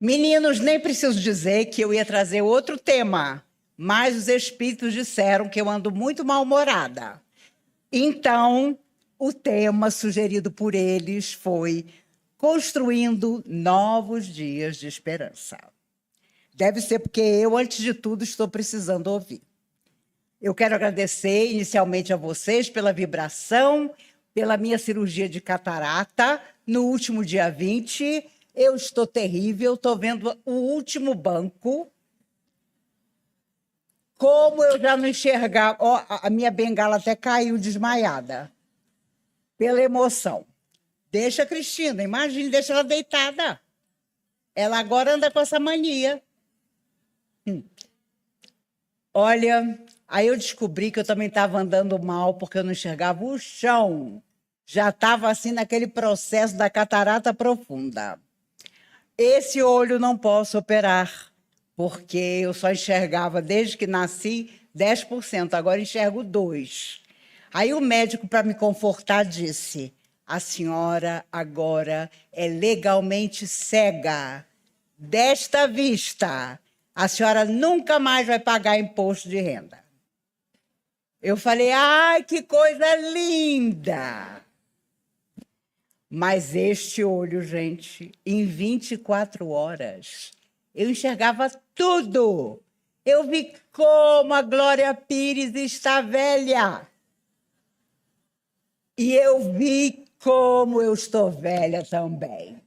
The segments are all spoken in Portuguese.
Meninos, nem preciso dizer que eu ia trazer outro tema, mas os espíritos disseram que eu ando muito mal-humorada. Então, o tema sugerido por eles foi Construindo Novos Dias de Esperança. Deve ser porque eu, antes de tudo, estou precisando ouvir. Eu quero agradecer inicialmente a vocês pela vibração, pela minha cirurgia de catarata, no último dia 20. Eu estou terrível, estou vendo o último banco. Como eu já não enxergava... Oh, a minha bengala até caiu desmaiada, pela emoção. Deixa a Cristina, imagine, deixa ela deitada. Ela agora anda com essa mania. Olha, aí eu descobri que eu também estava andando mal porque eu não enxergava o chão. Já estava assim naquele processo da catarata profunda. Esse olho não posso operar, porque eu só enxergava, desde que nasci, 10%, agora enxergo 2%. Aí o médico, para me confortar, disse: a senhora agora é legalmente cega. Desta vista, a senhora nunca mais vai pagar imposto de renda. Eu falei: ai, que coisa linda! Mas este olho, gente, em 24 horas, eu enxergava tudo. Eu vi como a Glória Pires está velha. E eu vi como eu estou velha também.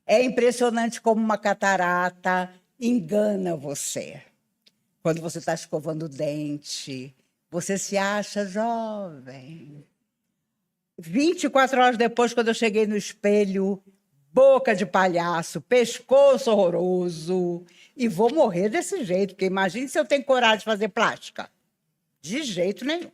É impressionante como uma catarata engana você. Quando você está escovando o dente, você se acha jovem. 24 horas depois, quando eu cheguei no espelho, boca de palhaço, pescoço horroroso, e vou morrer desse jeito, porque imagine se eu tenho coragem de fazer plástica. De jeito nenhum.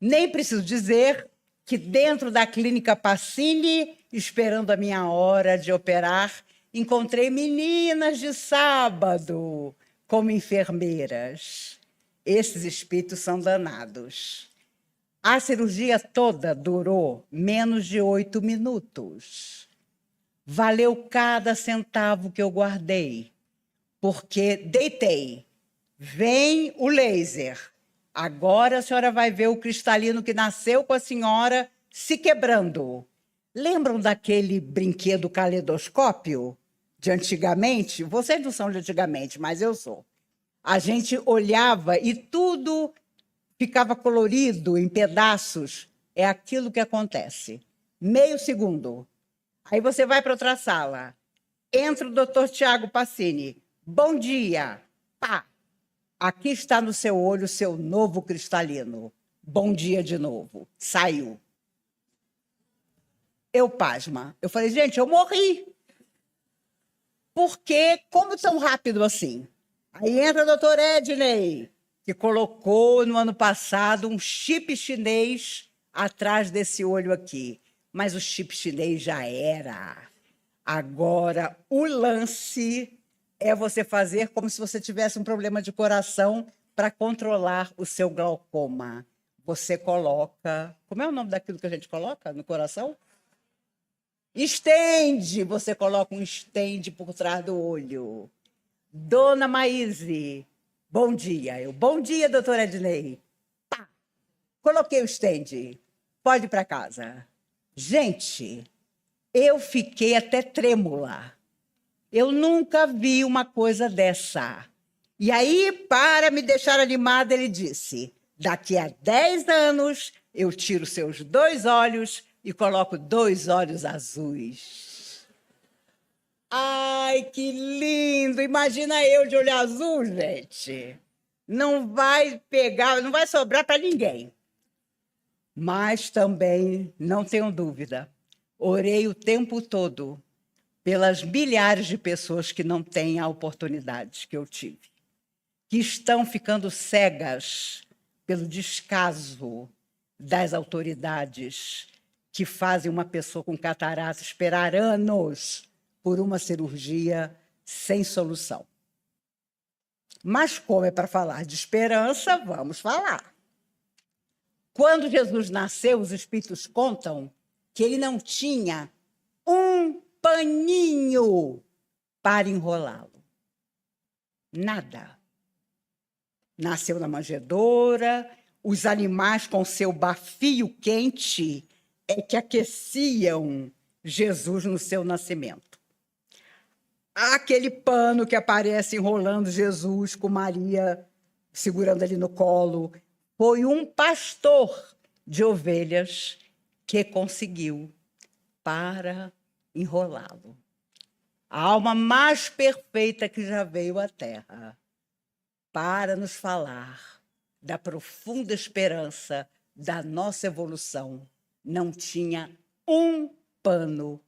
Nem preciso dizer que dentro da clínica Pacini, esperando a minha hora de operar, encontrei meninas de sábado como enfermeiras. Esses espíritos são danados. A cirurgia toda durou menos de 8 minutos. Valeu cada centavo que eu guardei, porque deitei. Vem o laser. Agora a senhora vai ver o cristalino que nasceu com a senhora se quebrando. Lembram daquele brinquedo caleidoscópio de antigamente? Vocês não são de antigamente, mas eu sou. A gente olhava e tudo ficava colorido em pedaços. É aquilo que acontece. Meio segundo. Aí você vai para outra sala. Entra o doutor Tiago Pacini. Bom dia. Pá. Aqui está no seu olho o seu novo cristalino. Bom dia de novo. Saiu. Eu pasma. Eu falei, gente, eu morri. Por quê? Como tão rápido assim? Aí entra o doutor Edney, que colocou no ano passado um chip chinês atrás desse olho aqui. Mas o chip chinês já era. Agora, o lance é você fazer como se você tivesse um problema de coração para controlar o seu glaucoma. Você coloca... Como é o nome daquilo que a gente coloca no coração? Estende! Você coloca um estende por trás do olho. Dona Maíse, bom dia. Bom dia, doutora Ednei. Pá! Coloquei o estende. Pode ir para casa. Gente, eu fiquei até trêmula. Eu nunca vi uma coisa dessa. E aí, para me deixar animada, ele disse, daqui a 10 anos, eu tiro seus 2 olhos e coloco 2 olhos azuis. Ai, que lindo! Imagina eu de olho azul, gente. Não vai pegar, não vai sobrar para ninguém. Mas também, não tenho dúvida, orei o tempo todo pelas milhares de pessoas que não têm a oportunidade que eu tive, que estão ficando cegas pelo descaso das autoridades que fazem uma pessoa com catarata esperar anos por uma cirurgia sem solução. Mas como é para falar de esperança, vamos falar. Quando Jesus nasceu, os espíritos contam que ele não tinha um paninho para enrolá-lo. Nada. Nasceu na manjedoura, os animais com seu bafio quente é que aqueciam Jesus no seu nascimento. Aquele pano que aparece enrolando Jesus com Maria segurando ele no colo, foi um pastor de ovelhas que conseguiu para enrolá-lo. A alma mais perfeita que já veio à Terra para nos falar da profunda esperança da nossa evolução, não tinha um pano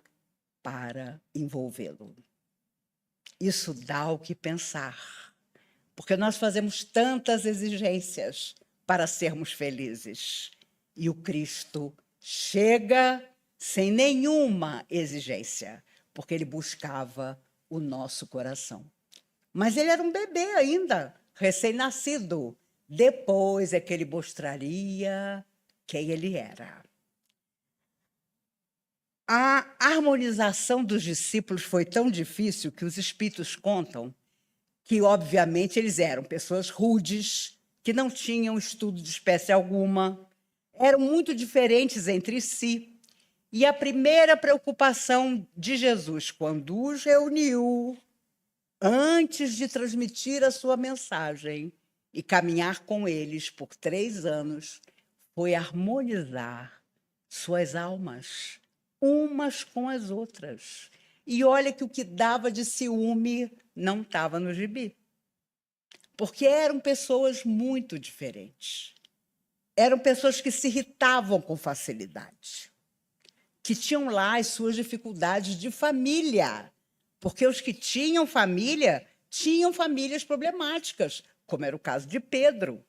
para envolvê-lo. Isso dá o que pensar, porque nós fazemos tantas exigências para sermos felizes. E o Cristo chega sem nenhuma exigência, porque ele buscava o nosso coração. Mas ele era um bebê ainda, recém-nascido. Depois é que ele mostraria quem ele era. A harmonização dos discípulos foi tão difícil que os espíritos contam que, obviamente, eles eram pessoas rudes, que não tinham estudo de espécie alguma, eram muito diferentes entre si. E a primeira preocupação de Jesus, quando os reuniu, antes de transmitir a sua mensagem e caminhar com eles por 3 anos, foi harmonizar suas almas, umas com as outras. E olha que o que dava de ciúme não estava no gibi. Porque eram pessoas muito diferentes. Eram pessoas que se irritavam com facilidade, que tinham lá as suas dificuldades de família, porque os que tinham família tinham famílias problemáticas, como era o caso de Pedro.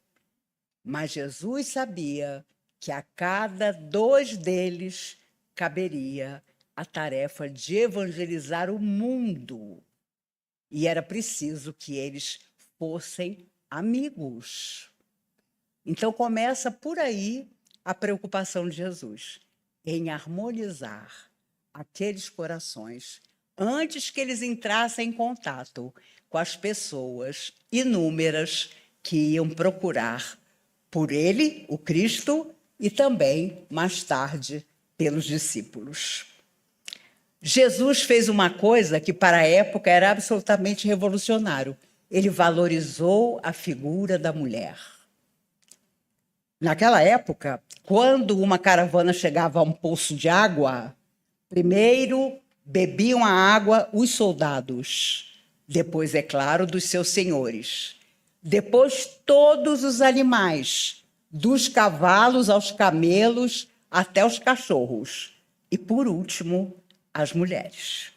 Mas Jesus sabia que a cada 2 deles caberia a tarefa de evangelizar o mundo. E era preciso que eles fossem amigos. Então, começa por aí a preocupação de Jesus, em harmonizar aqueles corações antes que eles entrassem em contato com as pessoas inúmeras que iam procurar por ele, o Cristo, e também, mais tarde, pelos discípulos. Jesus fez uma coisa que, para a época, era absolutamente revolucionário. Ele valorizou a figura da mulher. Naquela época, quando uma caravana chegava a um poço de água, primeiro bebiam a água os soldados, depois, é claro, dos seus senhores. Depois, todos os animais, dos cavalos aos camelos até os cachorros. E, por último, as mulheres.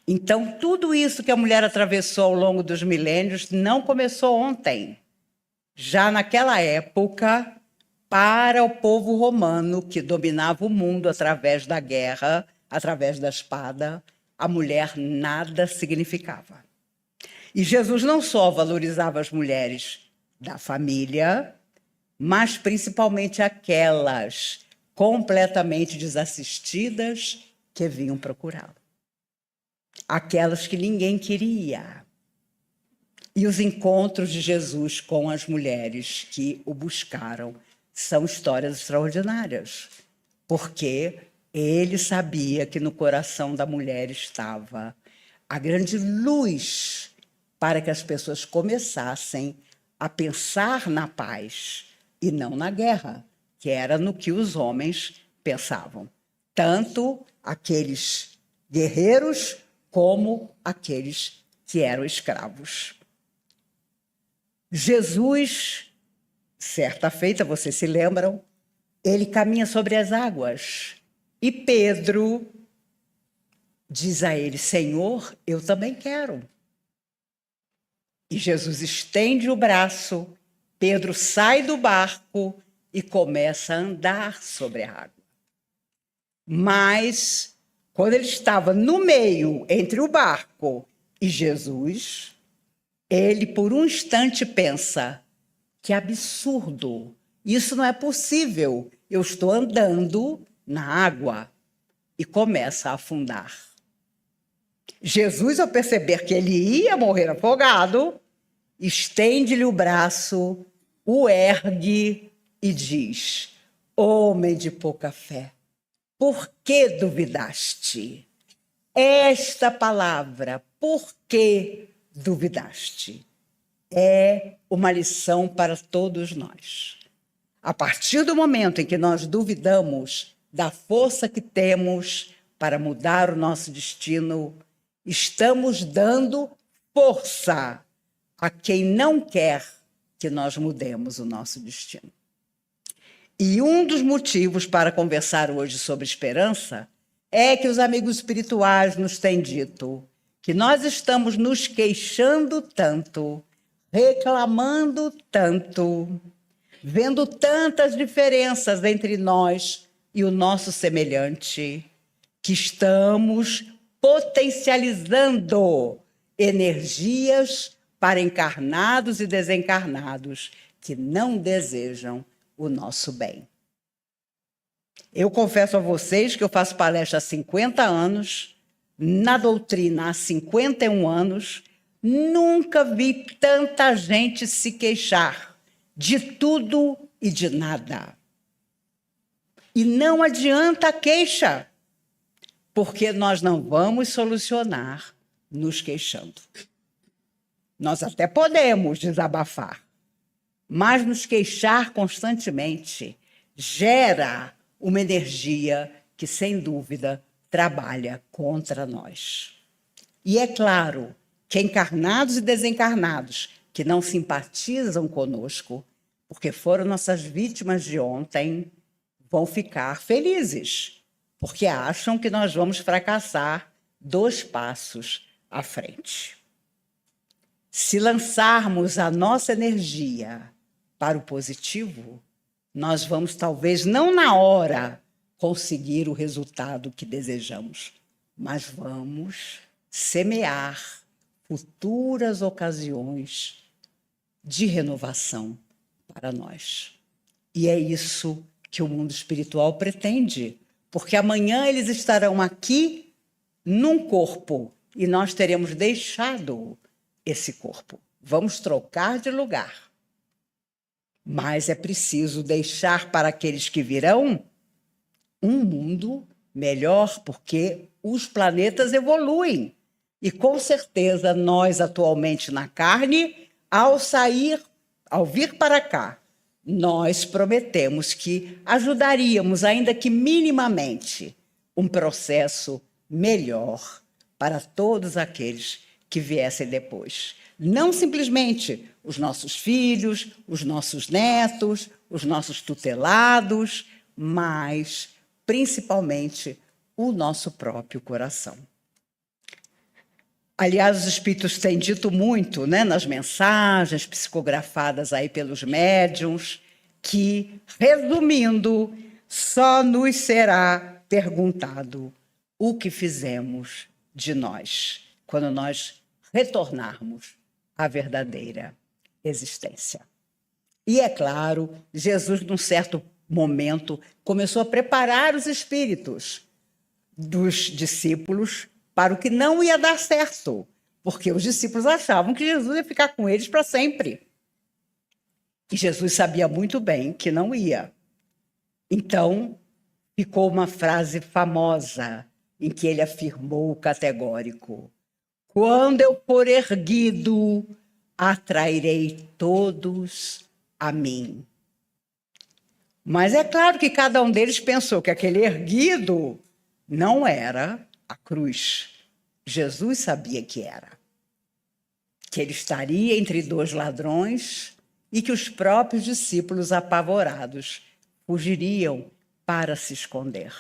Então, tudo isso que a mulher atravessou ao longo dos milênios não começou ontem. Já naquela época, para o povo romano, que dominava o mundo através da guerra, através da espada, a mulher nada significava. E Jesus não só valorizava as mulheres da família, mas principalmente aquelas completamente desassistidas que vinham procurá-lo. Aquelas que ninguém queria. E os encontros de Jesus com as mulheres que o buscaram são histórias extraordinárias, porque ele sabia que no coração da mulher estava a grande luz para que as pessoas começassem a pensar na paz e não na guerra, que era no que os homens pensavam, tanto aqueles guerreiros como aqueles que eram escravos. Jesus, certa feita, vocês se lembram, ele caminha sobre as águas e Pedro diz a ele: Senhor, eu também quero. E Jesus estende o braço, Pedro sai do barco e começa a andar sobre a água. Mas, quando ele estava no meio, entre o barco e Jesus, ele, por um instante, pensa: que absurdo, isso não é possível, eu estou andando na água, e começa a afundar. Jesus, ao perceber que ele ia morrer afogado, estende-lhe o braço, o ergue e diz: homem de pouca fé, por que duvidaste? Esta palavra, por que duvidaste? É uma lição para todos nós. A partir do momento em que nós duvidamos da força que temos para mudar o nosso destino, estamos dando força a quem não quer que nós mudemos o nosso destino. E um dos motivos para conversar hoje sobre esperança é que os amigos espirituais nos têm dito que nós estamos nos queixando tanto, reclamando tanto, vendo tantas diferenças entre nós e o nosso semelhante, que estamos potencializando energias para encarnados e desencarnados que não desejam o nosso bem. Eu confesso a vocês que eu faço palestra há 50 anos, na doutrina há 51 anos, nunca vi tanta gente se queixar de tudo e de nada. E não adianta a queixa, porque nós não vamos solucionar nos queixando. Nós até podemos desabafar, mas nos queixar constantemente gera uma energia que, sem dúvida, trabalha contra nós. E é claro que encarnados e desencarnados que não simpatizam conosco, porque foram nossas vítimas de ontem, vão ficar felizes, porque acham que nós vamos fracassar 2 passos à frente. Se lançarmos a nossa energia para o positivo, nós vamos, talvez, não na hora, conseguir o resultado que desejamos, mas vamos semear futuras ocasiões de renovação para nós. E é isso que o mundo espiritual pretende, porque amanhã eles estarão aqui num corpo e nós teremos deixado esse corpo. Vamos trocar de lugar. Mas é preciso deixar para aqueles que virão um mundo melhor, porque os planetas evoluem. E, com certeza, nós, atualmente na carne, ao vir para cá, nós prometemos que ajudaríamos, ainda que minimamente, um processo melhor para todos aqueles que viessem depois. Não simplesmente os nossos filhos, os nossos netos, os nossos tutelados, mas, principalmente, o nosso próprio coração. Aliás, os espíritos têm dito muito, né, nas mensagens psicografadas aí pelos médiuns, que, resumindo, só nos será perguntado o que fizemos de nós, quando nós retornarmos à verdadeira existência. E, é claro, Jesus, num certo momento, começou a preparar os espíritos dos discípulos para o que não ia dar certo, porque os discípulos achavam que Jesus ia ficar com eles para sempre. E Jesus sabia muito bem que não ia. Então, ficou uma frase famosa em que ele afirmou categórico: quando eu for erguido, atrairei todos a mim. Mas é claro que cada um deles pensou que aquele erguido não era a cruz. Jesus sabia que era. Que ele estaria entre 2 ladrões e que os próprios discípulos, apavorados, fugiriam para se esconder.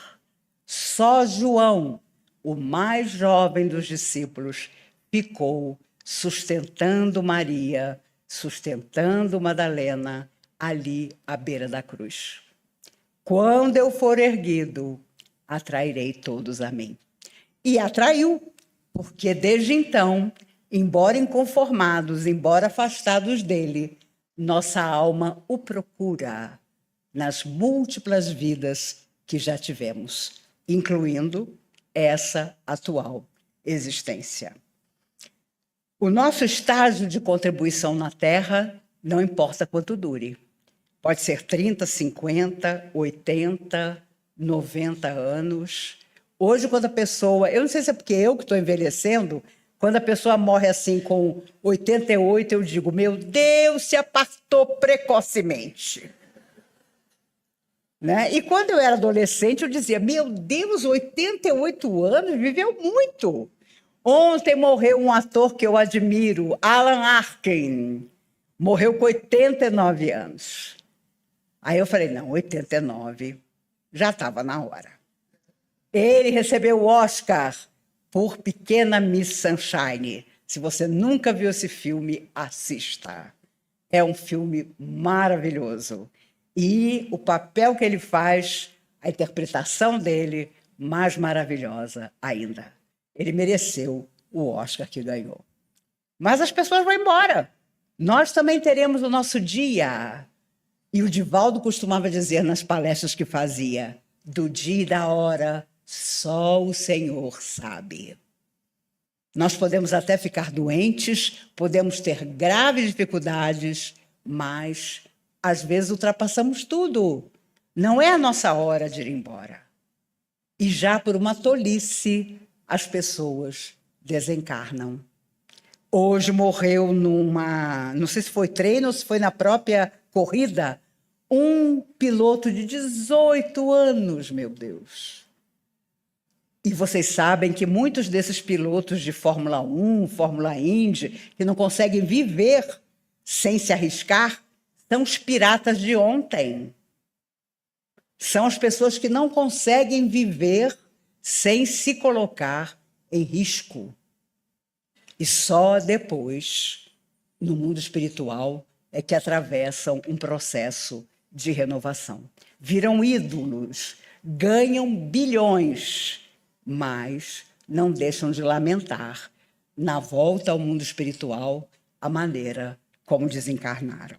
Só João, o mais jovem dos discípulos, ficou sustentando Maria, sustentando Madalena, ali à beira da cruz. Quando eu for erguido, atrairei todos a mim. E atraiu, porque desde então, embora inconformados, embora afastados dele, nossa alma o procura nas múltiplas vidas que já tivemos, incluindo essa atual. existência. O nosso estágio de contribuição na Terra não importa quanto dure. Pode ser 30, 50, 80, 90 anos. Hoje, quando a pessoa... Eu não sei se é porque eu que estou envelhecendo, quando a pessoa morre assim com 88, eu digo, meu Deus, se apartou precocemente. Né? E quando eu era adolescente, eu dizia, meu Deus, 88 anos, viveu muito. Ontem morreu um ator que eu admiro, Alan Arkin. Morreu com 89 anos. Aí eu falei, não, 89, já estava na hora. Ele recebeu o Oscar por Pequena Miss Sunshine. Se você nunca viu esse filme, assista. É um filme maravilhoso. E o papel que ele faz, a interpretação dele, mais maravilhosa ainda. Ele mereceu o Oscar que ganhou. Mas as pessoas vão embora. Nós também teremos o nosso dia. E o Divaldo costumava dizer nas palestras que fazia, do dia e da hora, só o Senhor sabe. Nós podemos até ficar doentes, podemos ter graves dificuldades, mas às vezes ultrapassamos tudo. Não é a nossa hora de ir embora. E já por uma tolice, as pessoas desencarnam. Hoje morreu numa... Não sei se foi treino ou se foi na própria corrida, um piloto de 18 anos, meu Deus. E vocês sabem que muitos desses pilotos de Fórmula 1, Fórmula Indy, que não conseguem viver sem se arriscar, são os piratas de ontem. São as pessoas que não conseguem viver sem se colocar em risco. E só depois, no mundo espiritual, é que atravessam um processo de renovação. Viram ídolos, ganham bilhões, mas não deixam de lamentar, na volta ao mundo espiritual, a maneira como desencarnaram.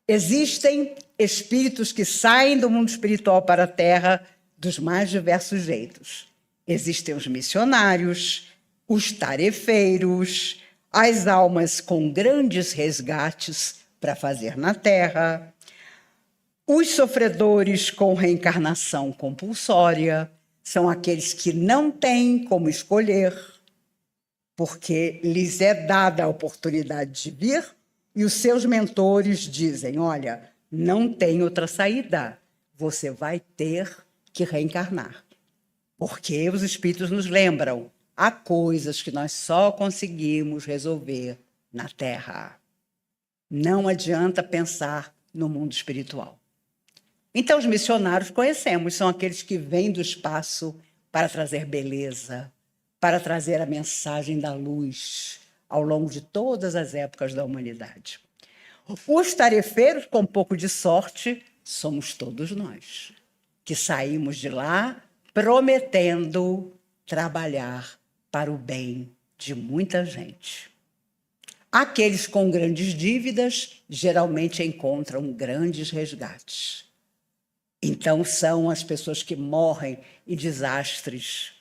Existem espíritos que saem do mundo espiritual para a Terra dos mais diversos jeitos. Existem os missionários, os tarefeiros, as almas com grandes resgates para fazer na Terra, os sofredores com reencarnação compulsória, são aqueles que não têm como escolher, porque lhes é dada a oportunidade de vir, e os seus mentores dizem, olha, não tem outra saída, você vai ter que reencarnar. Porque os espíritos nos lembram, há coisas que nós só conseguimos resolver na Terra. Não adianta pensar no mundo espiritual. Então, os missionários conhecemos, são aqueles que vêm do espaço para trazer beleza, para trazer a mensagem da luz ao longo de todas as épocas da humanidade. Os tarefeiros, com um pouco de sorte, somos todos nós, que saímos de lá prometendo trabalhar para o bem de muita gente. Aqueles com grandes dívidas geralmente encontram grandes resgates. Então, são as pessoas que morrem em desastres,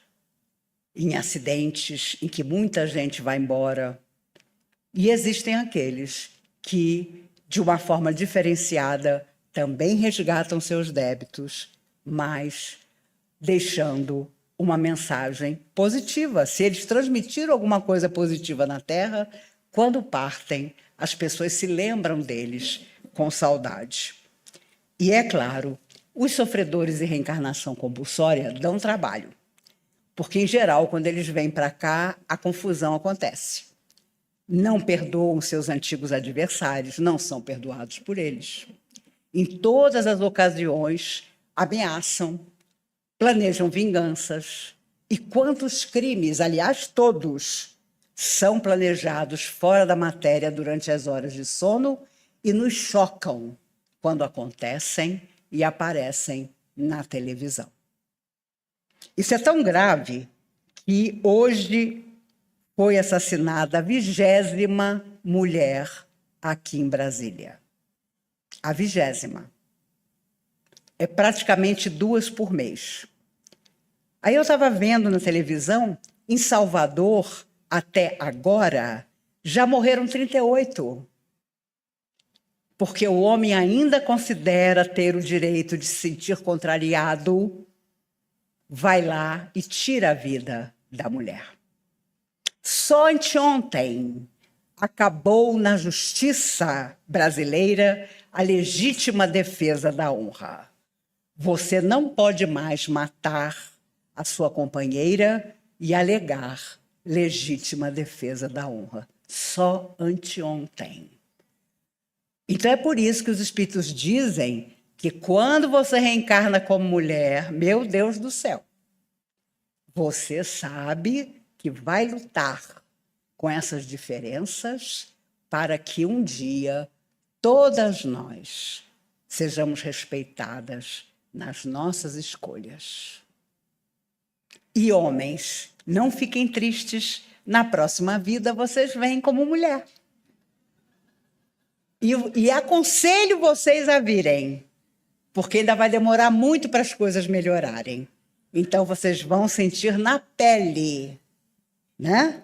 em acidentes, em que muita gente vai embora. E existem aqueles que, de uma forma diferenciada, também resgatam seus débitos, mas deixando uma mensagem positiva. Se eles transmitiram alguma coisa positiva na Terra, quando partem, as pessoas se lembram deles com saudade. E, é claro, os sofredores em reencarnação compulsória dão trabalho, porque, em geral, quando eles vêm para cá, a confusão acontece. Não perdoam seus antigos adversários, não são perdoados por eles. Em todas as ocasiões, ameaçam, planejam vinganças. E quantos crimes, aliás, todos, são planejados fora da matéria durante as horas de sono e nos chocam quando acontecem e aparecem na televisão. Isso é tão grave que hoje foi assassinada a 20ª mulher aqui em Brasília. A 20ª. É praticamente 2 por mês. Aí eu estava vendo na televisão Em Salvador, até agora, já morreram 38. Porque o homem ainda considera ter o direito de se sentir contrariado, vai lá e tira a vida da mulher. Só anteontem acabou na justiça brasileira a legítima defesa da honra. Você não pode mais matar a sua companheira e alegar legítima defesa da honra. Só anteontem. Então é por isso que os espíritos dizem que quando você reencarna como mulher, meu Deus do céu, você sabe que vai lutar com essas diferenças para que um dia todas nós sejamos respeitadas nas nossas escolhas. E homens, não fiquem tristes, na próxima vida vocês vêm como mulher. E aconselho vocês a virem, porque ainda vai demorar muito para as coisas melhorarem. Então, vocês vão sentir na pele, né?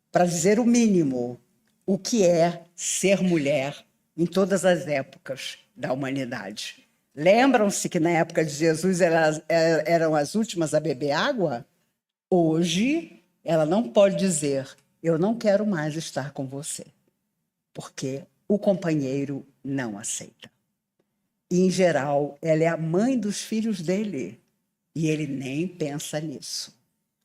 Para dizer o mínimo, o que é ser mulher em todas as épocas da humanidade. Lembram-se que na época de Jesus eram as últimas a beber água? Hoje, ela não pode dizer, eu não quero mais estar com você, porque o companheiro não aceita. E, em geral, ela é a mãe dos filhos dele. E ele nem pensa nisso.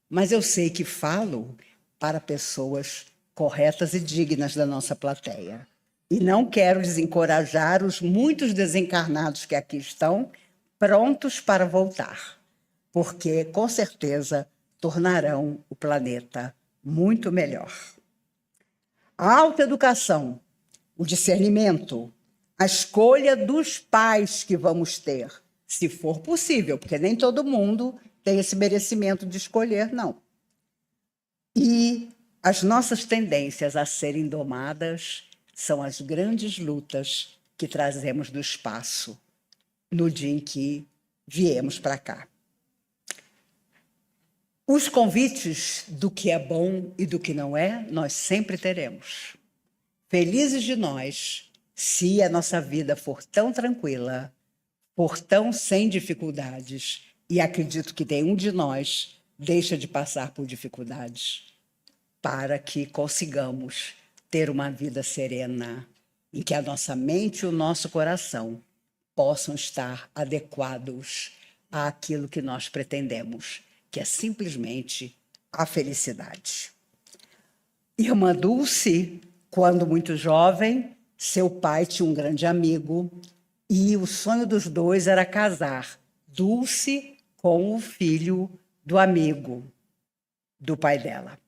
Mas eu sei que falo para pessoas corretas e dignas da nossa plateia. E não quero desencorajar os muitos desencarnados que aqui estão, prontos para voltar. Porque, com certeza, tornarão o planeta muito melhor. A autoeducação, o discernimento, a escolha dos pais que vamos ter, se for possível, porque nem todo mundo tem esse merecimento de escolher, não. E as nossas tendências a serem domadas são as grandes lutas que trazemos do espaço no dia em que viemos para cá. Os convites do que é bom e do que não é, nós sempre teremos. Felizes de nós, se a nossa vida for tão tranquila, for tão sem dificuldades, e acredito que nenhum de nós deixa de passar por dificuldades, para que consigamos ter uma vida serena, em que a nossa mente e o nosso coração possam estar adequados àquilo que nós pretendemos, que é simplesmente a felicidade. Irmã Dulce, quando muito jovem, seu pai tinha um grande amigo e o sonho dos dois era casar Dulce com o filho do amigo do pai dela.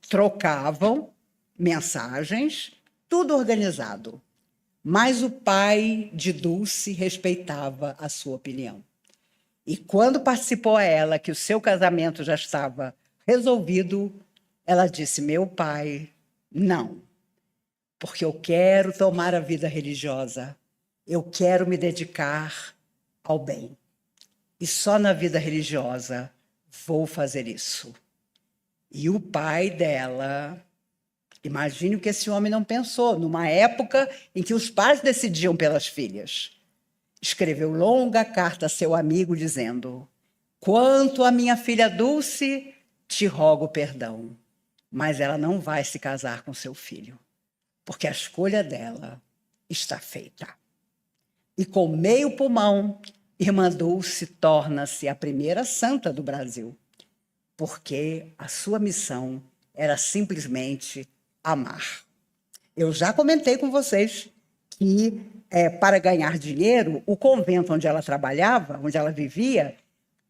Trocavam mensagens, tudo organizado. Mas o pai de Dulce respeitava a sua opinião. E quando participou a ela que o seu casamento já estava resolvido, ela disse, meu pai, não. Porque eu quero tomar a vida religiosa, eu quero me dedicar ao bem. E só na vida religiosa vou fazer isso. E o pai dela, imagine o que esse homem não pensou, numa época em que os pais decidiam pelas filhas. Escreveu longa carta a seu amigo dizendo, quanto à minha filha Dulce, te rogo perdão, mas ela não vai se casar com seu filho, porque a escolha dela está feita. E com meio pulmão, irmã Dulce torna-se a primeira santa do Brasil, porque a sua missão era simplesmente amar. Eu já comentei com vocês que, para ganhar dinheiro, o convento onde ela trabalhava, onde ela vivia,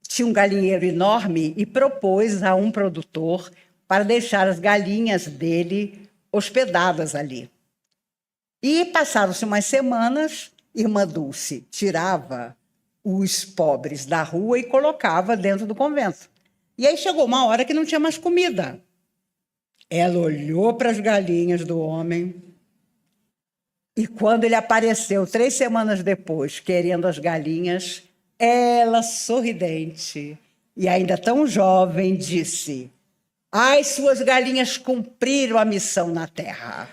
tinha um galinheiro enorme e propôs a um produtor para deixar as galinhas dele hospedadas ali. E passaram-se umas semanas, irmã Dulce tirava os pobres da rua e colocava dentro do convento. E aí chegou uma hora que não tinha mais comida. Ela olhou para as galinhas do homem e quando ele apareceu 3 semanas depois, querendo as galinhas, ela, sorridente e ainda tão jovem, disse, As suas galinhas cumpriram a missão na terra.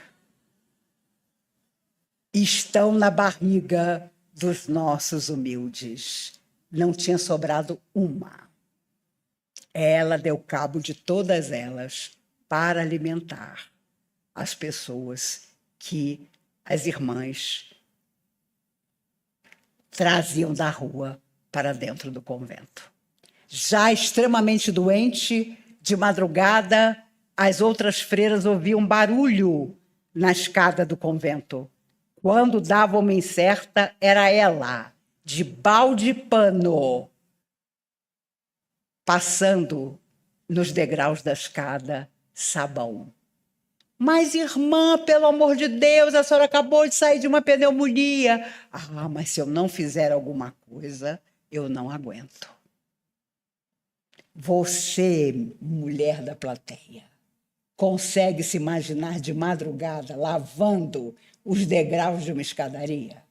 Estão na barriga dos nossos humildes. Não tinha sobrado uma. Ela deu cabo de todas elas para alimentar as pessoas que as irmãs traziam da rua para dentro do convento. Já extremamente doente, de madrugada, as outras freiras ouviam barulho na escada do convento. Quando dava uma incerta, era ela, de balde e pano, passando nos degraus da escada, sabão. Mas, irmã, pelo amor de Deus, a senhora acabou de sair de uma pneumonia. Ah, mas se eu não fizer alguma coisa, eu não aguento. Você, mulher da plateia, consegue se imaginar de madrugada lavando os degraus de uma escadaria?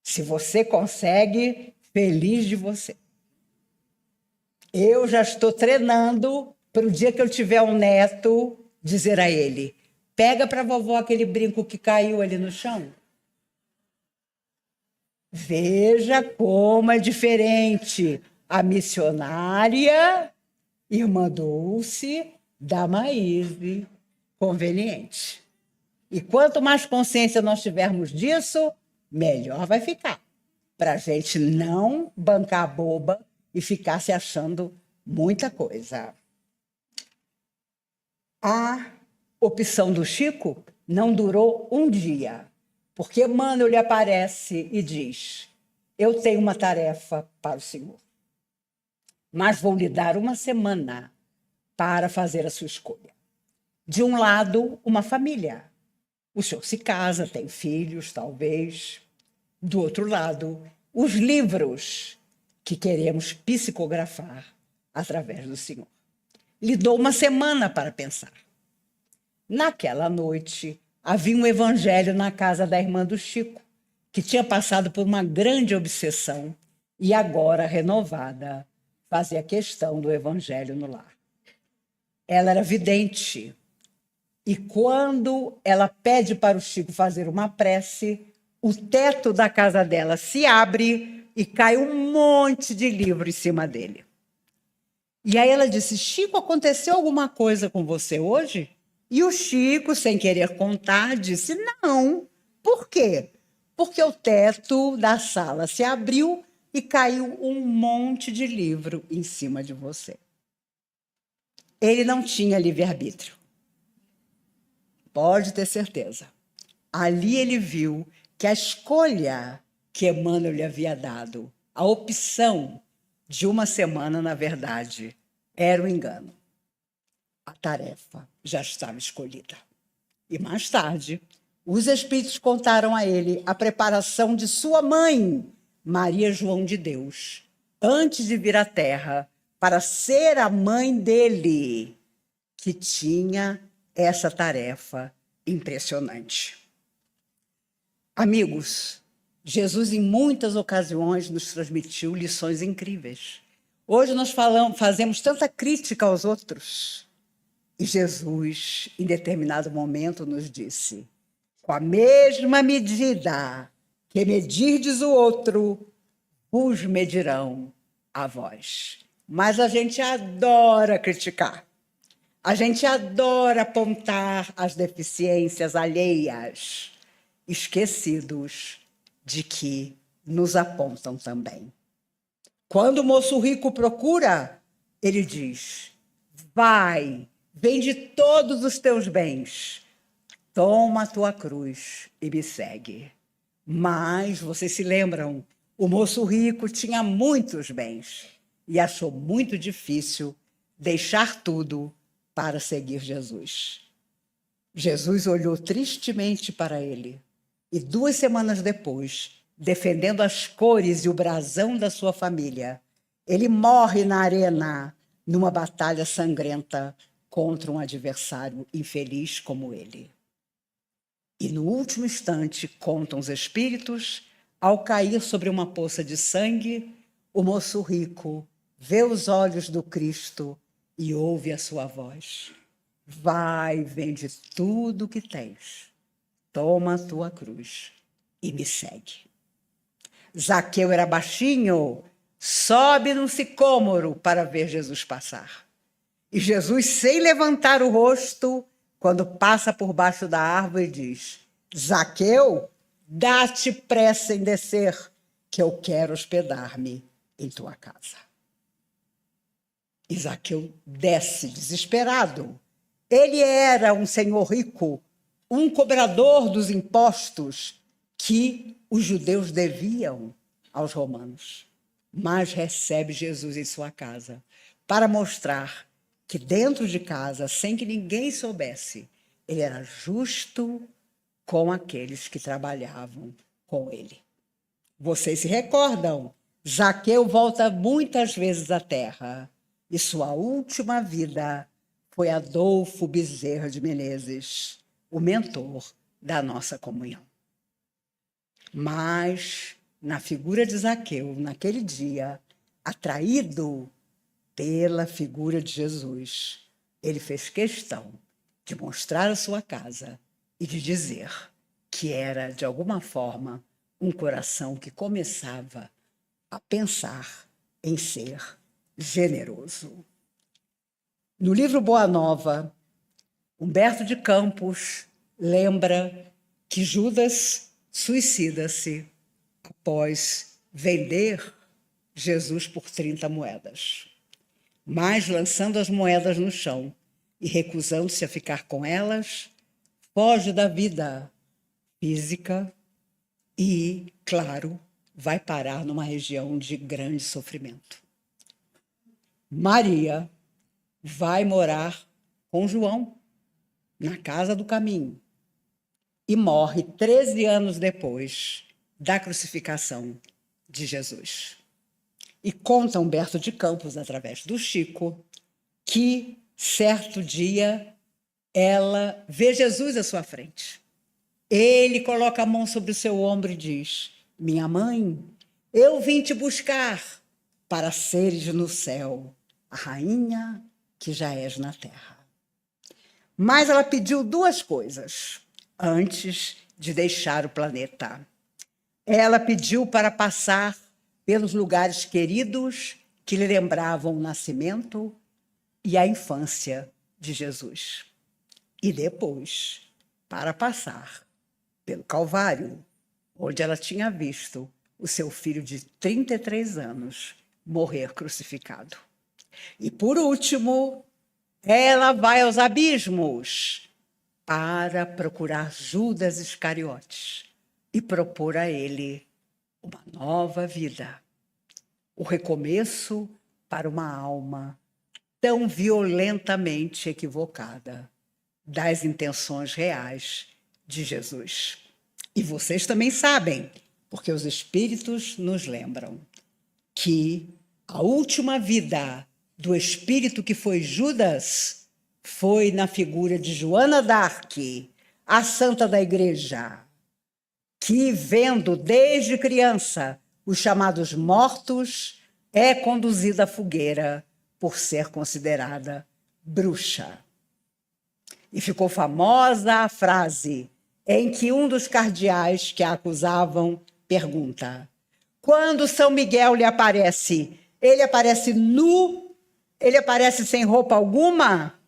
Se você consegue, feliz de você. Eu já estou treinando para o dia que eu tiver um neto, dizer a ele: pega para a vovó aquele brinco que caiu ali no chão. Veja como é diferente a missionária, irmã Dulce, da Maíse, conveniente. E quanto mais consciência nós tivermos disso, melhor vai ficar, para a gente não bancar a boba e ficar se achando muita coisa. A opção do Chico não durou um dia, porque Emmanuel lhe aparece e diz: eu tenho uma tarefa para o senhor, mas vou lhe dar uma semana para fazer a sua escolha. De um lado, uma família. O senhor se casa, tem filhos, talvez. Do outro lado, os livros que queremos psicografar através do senhor. Lhe dou uma semana para pensar. Naquela noite, havia um evangelho na casa da irmã do Chico, que tinha passado por uma grande obsessão e agora, renovada, fazia questão do evangelho no lar. Ela era vidente e quando ela pede para o Chico fazer uma prece, o teto da casa dela se abre e cai um monte de livro em cima dele. E aí ela disse: Chico, aconteceu alguma coisa com você hoje? E o Chico, sem querer contar, disse: não. Por quê? Porque o teto da sala se abriu e caiu um monte de livro em cima de você. Ele não tinha livre-arbítrio. Pode ter certeza. Ali ele viu que a escolha que Emmanuel lhe havia dado, a opção de uma semana, na verdade, era um engano. A tarefa já estava escolhida. E mais tarde, os espíritos contaram a ele a preparação de sua mãe, Maria João de Deus, antes de vir à Terra, para ser a mãe dele, que tinha essa tarefa impressionante. Amigos, Jesus em muitas ocasiões nos transmitiu lições incríveis. Hoje nós fazemos tanta crítica aos outros. E Jesus, em determinado momento, nos disse: com a mesma medida que medirdes o outro, vos medirão a vós. Mas a gente adora criticar. A gente adora apontar as deficiências alheias, esquecidos de que nos apontam também. Quando o moço rico procura, ele diz: vai, vende todos os teus bens, toma a tua cruz e me segue. Mas, vocês se lembram, o moço rico tinha muitos bens e achou muito difícil deixar tudo para seguir Jesus. Jesus olhou tristemente para ele e 2 semanas depois, defendendo as cores e o brasão da sua família, ele morre na arena numa batalha sangrenta contra um adversário infeliz como ele. E no último instante, contam os espíritos, ao cair sobre uma poça de sangue, o moço rico vê os olhos do Cristo e ouve a sua voz. Vai, vende tudo o que tens, toma a tua cruz e me segue. Zaqueu era baixinho, sobe num sicômoro para ver Jesus passar. E Jesus, sem levantar o rosto, quando passa por baixo da árvore, diz: Zaqueu, dá-te pressa em descer, que eu quero hospedar-me em tua casa. E Zaqueu desce desesperado. Ele era um senhor rico, um cobrador dos impostos que os judeus deviam aos romanos. Mas recebe Jesus em sua casa para mostrar que dentro de casa, sem que ninguém soubesse, ele era justo com aqueles que trabalhavam com ele. Vocês se recordam? Zaqueu volta muitas vezes à terra e sua última vida foi Adolfo Bezerra de Menezes, o mentor da nossa comunhão. Mas, na figura de Zaqueu, naquele dia, atraído pela figura de Jesus, ele fez questão de mostrar a sua casa e de dizer que era, de alguma forma, um coração que começava a pensar em ser generoso. No livro Boa Nova, Humberto de Campos lembra que Judas suicida-se após vender Jesus por 30 moedas. Mas, lançando as moedas no chão e recusando-se a ficar com elas, foge da vida física e, claro, vai parar numa região de grande sofrimento. Maria vai morar com João na casa do caminho e morre 13 anos depois da crucificação de Jesus. E conta Humberto de Campos, através do Chico, que certo dia ela vê Jesus à sua frente. Ele coloca a mão sobre o seu ombro e diz: minha mãe, eu vim te buscar para seres no céu a rainha que já és na terra. Mas ela pediu duas coisas antes de deixar o planeta. Ela pediu para passar pelos lugares queridos que lhe lembravam o nascimento e a infância de Jesus. E depois, para passar pelo Calvário, onde ela tinha visto o seu filho de 33 anos morrer crucificado. E, por último, ela vai aos abismos para procurar Judas Iscariotes e propor a ele uma nova vida, o recomeço para uma alma tão violentamente equivocada das intenções reais de Jesus. E vocês também sabem, porque os Espíritos nos lembram, que a última vida do espírito que foi Judas foi na figura de Joana d'Arc, a santa da igreja, que, vendo desde criança os chamados mortos, é conduzida à fogueira por ser considerada bruxa. E ficou famosa a frase em que um dos cardeais que a acusavam pergunta: quando São Miguel lhe aparece, ele aparece nu? Ele aparece sem roupa alguma?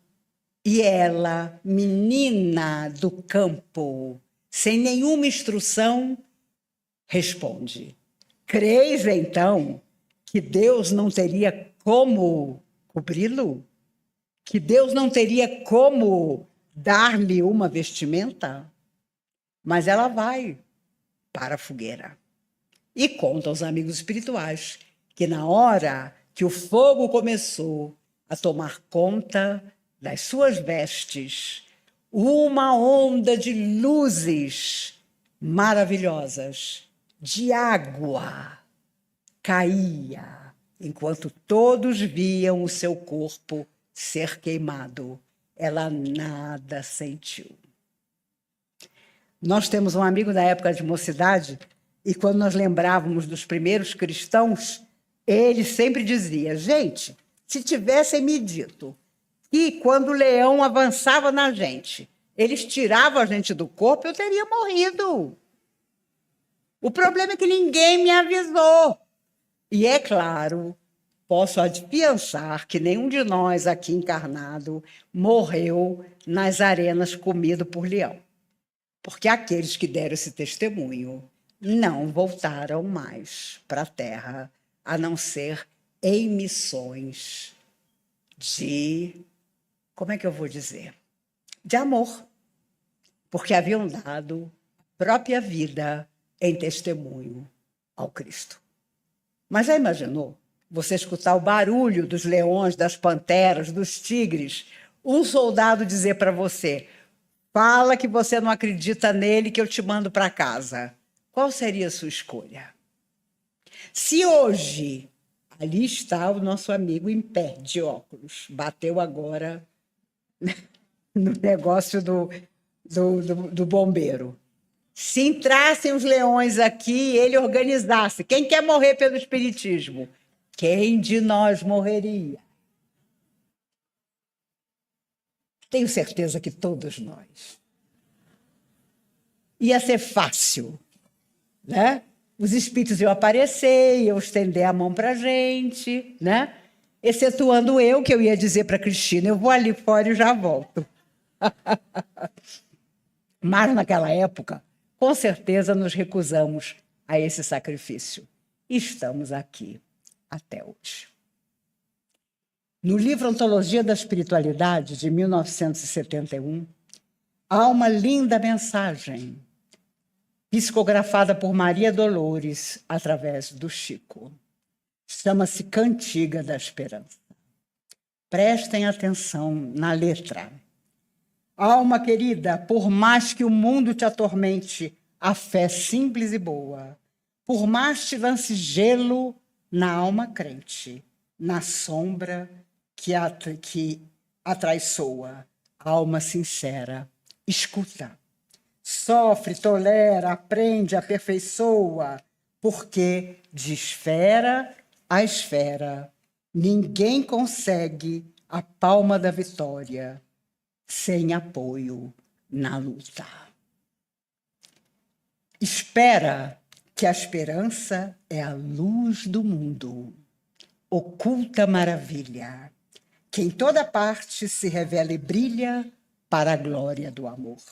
E ela, menina do campo, sem nenhuma instrução, responde: creis, então, que Deus não teria como cobri-lo? Que Deus não teria como dar-lhe uma vestimenta? Mas ela vai para a fogueira e conta aos amigos espirituais que, na hora que o fogo começou a tomar conta das suas vestes, uma onda de luzes maravilhosas, de água, caía, enquanto todos viam o seu corpo ser queimado. Ela nada sentiu. Nós temos um amigo da época de mocidade, e quando nós lembrávamos dos primeiros cristãos, ele sempre dizia: gente, Se tivessem me dito que quando o leão avançava na gente, eles tiravam a gente do corpo, eu teria morrido. O problema é que ninguém me avisou. E é claro, posso afiançar que nenhum de nós aqui encarnado morreu nas arenas comido por leão. Porque aqueles que deram esse testemunho não voltaram mais para a Terra, a não ser em missões de, como é que eu vou dizer? De amor. Porque haviam dado a própria vida em testemunho ao Cristo. Mas já imaginou você escutar o barulho dos leões, das panteras, dos tigres, um soldado dizer para você: fala que você não acredita nele, que eu te mando para casa. Qual seria a sua escolha? Se hoje, ali está o nosso amigo em pé, de óculos, bateu agora no negócio do bombeiro. Se entrassem os leões aqui, ele organizasse. Quem quer morrer pelo espiritismo? Quem de nós morreria? Tenho certeza que todos nós. Ia ser fácil, né? Os espíritos iam aparecer, iam estender a mão para a gente, né? Excetuando eu, que eu ia dizer para a Cristina, eu vou ali fora e já volto. Mas, naquela época, com certeza nos recusamos a esse sacrifício. E estamos aqui até hoje. No livro Ontologia da Espiritualidade, de 1971, há uma linda mensagem psicografada por Maria Dolores através do Chico. Chama-se Cantiga da Esperança. Prestem atenção na letra. Alma querida, por mais que o mundo te atormente, a fé simples e boa, por mais te lance gelo na alma crente, na sombra que atraiçoa, alma sincera, escuta. Sofre, tolera, aprende, aperfeiçoa, porque de esfera a esfera ninguém consegue a palma da vitória sem apoio na luta. Espera que a esperança é a luz do mundo, oculta maravilha, que em toda parte se revela e brilha para a glória do amor.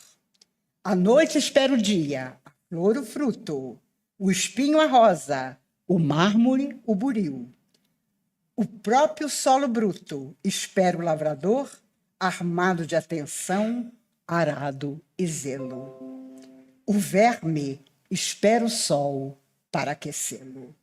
A noite espera o dia, a flor o fruto, o espinho a rosa, o mármore o buril. O próprio solo bruto espera o lavrador, armado de atenção, arado e zelo. O verme espera o sol para aquecê-lo.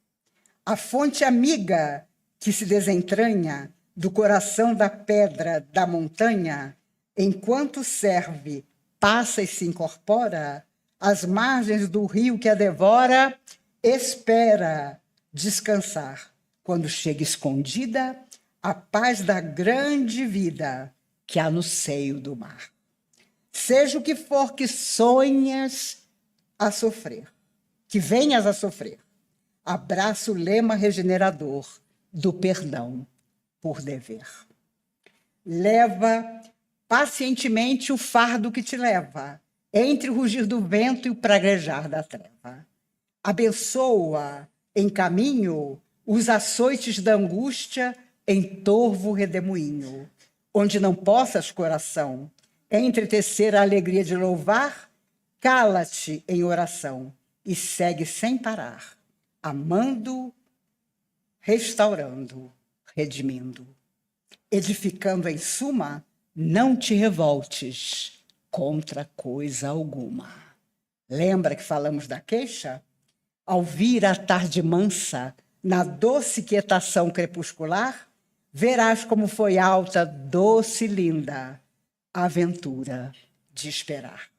A fonte amiga que se desentranha do coração da pedra da montanha, enquanto serve, passa e se incorpora, às margens do rio que a devora, espera descansar, quando chega escondida a paz da grande vida que há no seio do mar. Seja o que for que sonhas a sofrer, que venhas a sofrer, abraça o lema regenerador do perdão por dever. Leva pacientemente o fardo que te leva, entre o rugir do vento e o praguejar da treva. Abençoa em caminho os açoites da angústia em torvo redemoinho, onde não possas, coração, entretecer a alegria de louvar, cala-te em oração e segue sem parar, amando, restaurando, redimindo. Edificando em suma, não te revoltes contra coisa alguma. Lembra que falamos da queixa? Ao vir a tarde mansa, na doce quietação crepuscular, verás como foi alta, doce e linda, a aventura de esperar.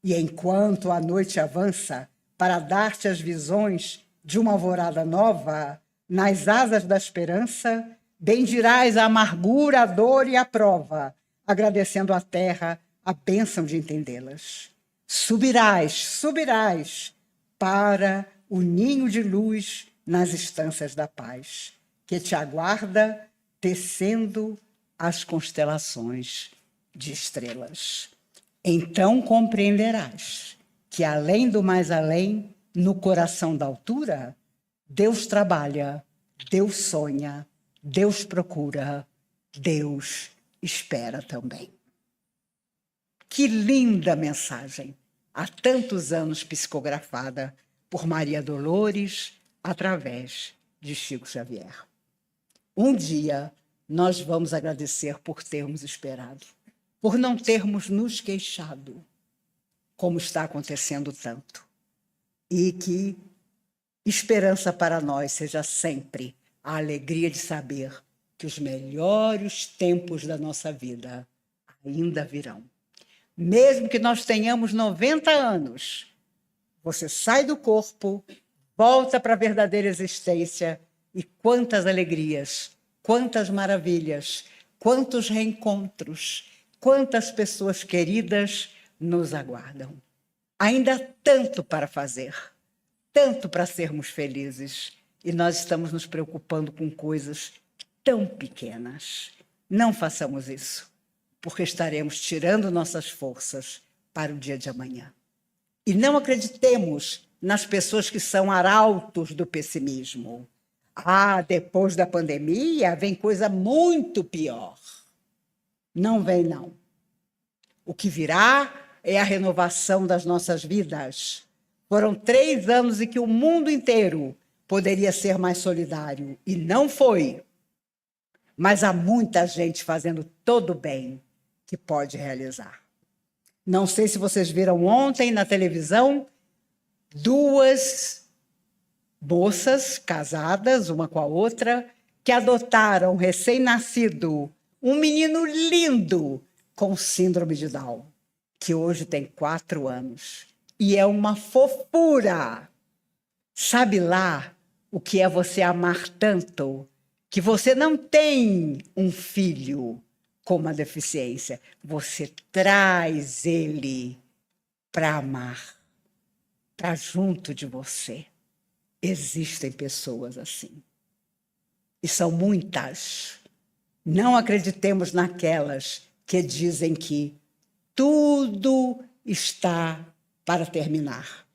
E enquanto a noite avança para dar-te as visões de uma alvorada nova, nas asas da esperança, bendirás a amargura, a dor e a prova, agradecendo à terra a bênção de entendê-las. Subirás para o ninho de luz nas estâncias da paz, que te aguarda tecendo as constelações de estrelas. Então compreenderás que, além do mais além, no coração da altura, Deus trabalha, Deus sonha, Deus procura, Deus espera também. Que linda mensagem! Há tantos anos psicografada por Maria Dolores através de Chico Xavier. Um dia nós vamos agradecer por termos esperado, por não termos nos queixado, como está acontecendo tanto. E que esperança para nós seja sempre a alegria de saber que os melhores tempos da nossa vida ainda virão. Mesmo que nós tenhamos 90 anos, você sai do corpo, volta para a verdadeira existência e quantas alegrias, quantas maravilhas, quantos reencontros, quantas pessoas queridas nos aguardam. Ainda há tanto para fazer, tanto para sermos felizes, e nós estamos nos preocupando com coisas tão pequenas. Não façamos isso, porque estaremos tirando nossas forças para o dia de amanhã. E não acreditemos nas pessoas que são arautos do pessimismo. Depois da pandemia vem coisa muito pior. Não vem, não. O que virá é a renovação das nossas vidas. Foram 3 anos em que o mundo inteiro poderia ser mais solidário, e não foi. Mas há muita gente fazendo todo o bem que pode realizar. Não sei se vocês viram ontem na televisão 2 moças casadas, uma com a outra, que adotaram um recém-nascido, um menino lindo com síndrome de Down, que hoje tem 4 anos. E é uma fofura. Sabe lá o que é você amar tanto que você não tem um filho com uma deficiência, você traz ele para amar, para junto de você. Existem pessoas assim. E são muitas. Não acreditemos naquelas que dizem que tudo está para terminar.